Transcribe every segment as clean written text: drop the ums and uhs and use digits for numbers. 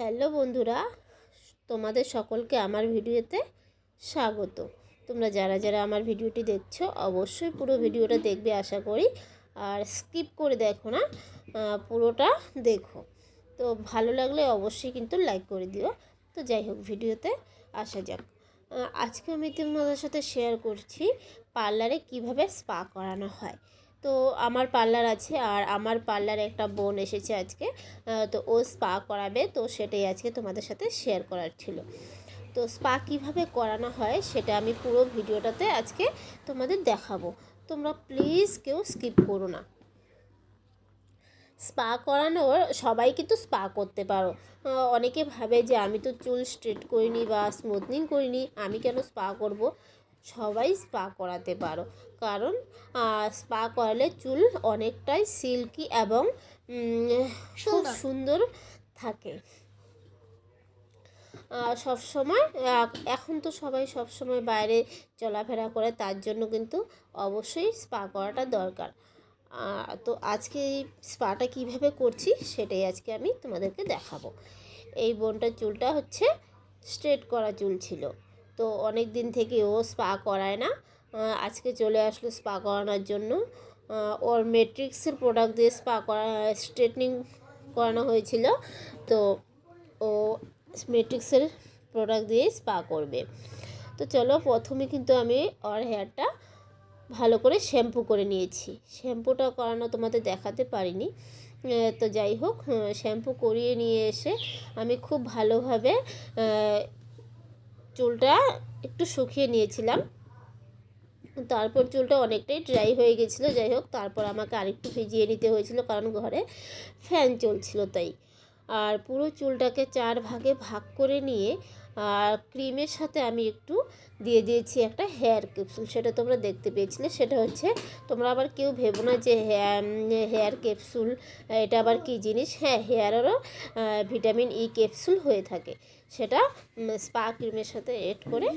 Hello বন্ধুরা, তোমাদের সকলকে আমার ভিডিওতে স্বাগত। তোমরা যারা যারা আমার ভিডিওটি দেখছো অবশ্যই পুরো ভিডিওটা দেখবে আশা করি, আর স্কিপ করে দেখো না, পুরোটা দেখো। তো ভালো লাগলে অবশ্যই কিন্তু লাইক করে দিও। তো যাই হোক, ভিডিওতে আসা যাক। আজকে আমি তোমাদের সাথে শেয়ার করছি পার্লারে কিভাবে স্পা করানো হয়। তো আমার পার্লার আছে, আর আমার পার্লারে একটা বোন এসেছে আজকে, তো ও স্পা করাবে, তো সেটাই আজকে তোমাদের সাথে শেয়ার করার ছিল। তো স্পা কিভাবে করানো হয় সেটা আমি পুরো ভিডিওটাতে আজকে তোমাদের দেখাবো। তোমরা প্লিজ কেউ স্কিপ করো না। স্পা করানোর সবাই কিন্তু স্পা করতে পারো। অনেকে ভাবে যে আমি তো চুল স্ট্রেট করিনি বা স্মুথনিং করিনি, আমি কেন স্পা করব। সবাই স্পা করাতে পারো, কারণ স্পা করালে চুল অনেকটাই সিল্কি এবং খুব সুন্দর থাকে। সব সময় এখন তো সবাই সব সময় বাইরে চলাফেরা করে, তার জন্য কিন্তু অবশ্যই স্পা করাটা দরকার। তো আজকে এই স্পাটা কীভাবে করছি সেটাই আজকে আমি তোমাদেরকে দেখাবো। এই বোনটার চুলটা হচ্ছে স্ট্রেট করা চুল ছিল, তো অনেক দিন থেকে ও স্পা করায় না। আজকে চলে আসলো স্পা করানোর জন্য। ওর ম্যাট্রিক্সের প্রোডাক্ট দিয়ে স্পা করা স্ট্রেটনিং করানো হয়েছিল, তো ও ম্যাট্রিক্সের প্রোডাক্ট দিয়ে স্পা করবে। তো চলো, প্রথমে কিন্তু আমি ওর হেয়ারটা ভালো করে শ্যাম্পু করে নিয়েছি। শ্যাম্পুটা করানো তোমাদের দেখাতে পারিনি, তো যাই হোক, শ্যাম্পু করিয়ে নিয়ে এসে আমি খুব ভালোভাবে চুলটা একটু শুকিয়ে নিয়েছিলাম। তারপর চুলটা অনেকটাই ড্রাই হয়ে গেছিলো। যাই হোক, তারপর আমাকে আরেকটু ভিজিয়ে নিতে হয়েছিল, কারণ ঘরে ফ্যান চলছিল তাই। আর পুরো চুলটাকে 4 ভাগে ভাগ করে নিয়ে আর ক্রিমের সাথে আমি একটু দিয়ে দিয়েছি একটা হেয়ার ক্যাপসুল। সেটা তোমরা দেখতে পেয়েছিলে। সেটা হচ্ছে, তোমরা আবার কেউ ভেবো না যে হেয়ার ক্যাপসুল এটা আবার কী জিনিস। হ্যাঁ, হেয়ারেরও ভিটামিন ই ক্যাপসুল হয়ে থাকে, সেটা স্পা ক্রিমের সাথে এড করে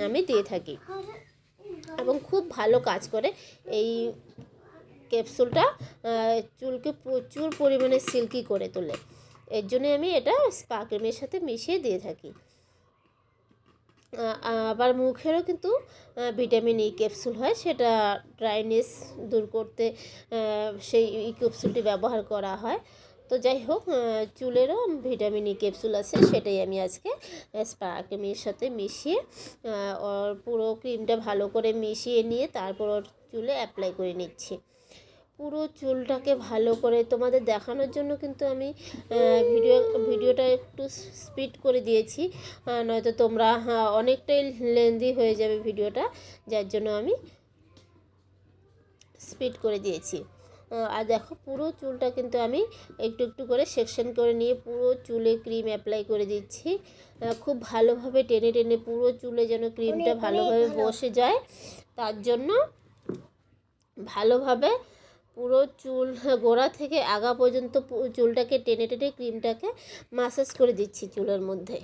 আমি দিয়ে থাকি এবং খুব ভালো কাজ করে। এই ক্যাপসুলটা চুলকে প্রচুর পরিমাণে সিল্কি করে তোলে, এর জন্যে আমি এটা স্পা ক্রিমের সাথে মিশিয়ে দিয়ে থাকি। আবার মুখেরও কিন্তু ভিটামিন ই ক্যাপসুল হয়, সেটা ড্রাইনেস দূর করতে সেই ই ক্যাপসুলটি ব্যবহার করা হয়। তো যাই হোক, চুলেরও ভিটামিন ই ক্যাপসুল আছে, সেটাই আমি আজকে স্পা ক্রিমের সাথে মিশিয়ে ওর পুরো ক্রিমটা ভালো করে মিশিয়ে নিয়ে তারপর ওর চুলে অ্যাপ্লাই করে নিচ্ছি। পুরো চুলটাকে ভালো করে তোমাদের দেখানোর জন্য কিন্তু আমি ভিডিওটা একটু স্পিড করে দিয়েছি, নয়তো তোমরা অনেকটাই লেন্দি হয়ে যাবে ভিডিওটা, যার জন্য আমি স্পিড করে দিয়েছি। আর দেখো, পুরো চুলটা কিন্তু আমি একটু একটু করে সেকশন করে নিয়ে পুরো চুলে ক্রিম অ্যাপ্লাই করে দিচ্ছি। খুব ভালোভাবে টেনে টেনে পুরো চুলে যেন ক্রিমটা ভালোভাবে বসে যায়, তার জন্য ভালোভাবে পুরো চুল গোড়া থেকে আগা পর্যন্ত চুলটাকে টেনে টেনে ক্রিমটাকে মাসাজ করে দিচ্ছি চুলের মধ্যে।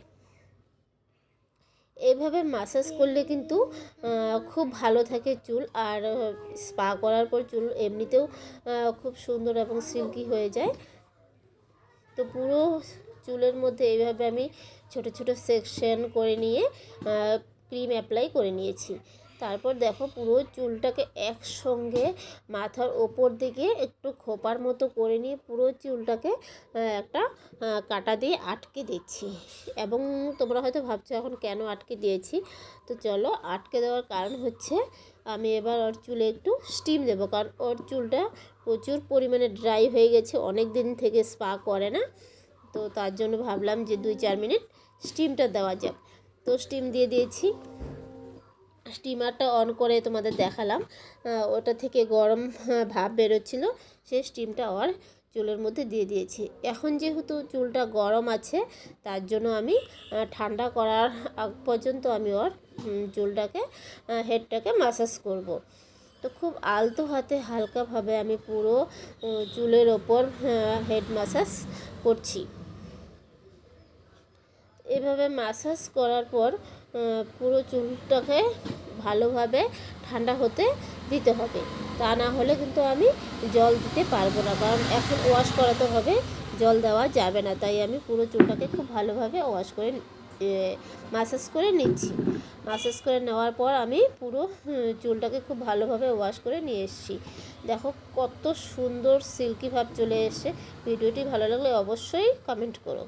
এইভাবে মাসাজ করলে কিন্তু খুব ভালো থাকে চুল, আর স্পা করার পর চুল এমনিতেও খুব সুন্দর এবং সিল্কি হয়ে যায়। তো পুরো চুলের মধ্যে এইভাবে আমি ছোট ছোট সেকশন করে নিয়ে ক্রিম অ্যাপ্লাই করে নিয়েছি। তারপর দেখো, পুরো চুলটাকে একসঙ্গে মাথার ওপর দিকে একটু খোপার মতো করে নিয়ে পুরো চুলটাকে একটা কাঁটা দিয়ে আটকে দিচ্ছি। এবং তোমরা হয়তো ভাবছো এখন কেন আটকে দিয়েছি, তো চলো, আটকে দেওয়ার কারণ হচ্ছে আমি এবার ওর চুলে একটু স্টিম দেবো, কারণ ওর চুলটা প্রচুর পরিমাণে ড্রাই হয়ে গেছে, অনেক দিন থেকে স্পা করে না। তো তার জন্য ভাবলাম যে 2-4 মিনিট স্টিমটা দেওয়া যাক। তো স্টিম দিয়ে দিয়েছি। স্টিমারটা অন করে তোমাদের দেখালাম, ওটা থেকে গরম ভাপ বেরোচ্ছিলো, সেই স্টিমটা ওর চুলের মধ্যে দিয়ে দিয়েছি। এখন যেহেতু চুলটা গরম আছে, তার জন্য আমি ঠান্ডা করার আগ পর্যন্ত আমি ওর চুলটাকে হেডটাকে মাসাজ করব। তো খুব আলতো হাতে হালকাভাবে আমি পুরো চুলের ওপর হেড মাসাজ করছি। এভাবে মাসাজ করার পর পুরো চুলটাকে ভালোভাবে ঠান্ডা হতে দিতে হবে, তা না হলে কিন্তু আমি জল দিতে পারবো না, কারণ এখন ওয়াশ করাতে হবে জল দেওয়া যাবে না। তাই আমি পুরো চুলটাকে খুব ভালোভাবে ওয়াশ করে মাসাজ করে নিচ্ছি। মাসাজ করে নেওয়ার পর আমি পুরো চুলটাকে খুব ভালোভাবে ওয়াশ করে নিয়ে এসেছি। দেখো কত সুন্দর সিল্কি ভাব চলে এসে। ভিডিওটি ভালো লাগলে অবশ্যই কমেন্ট করো।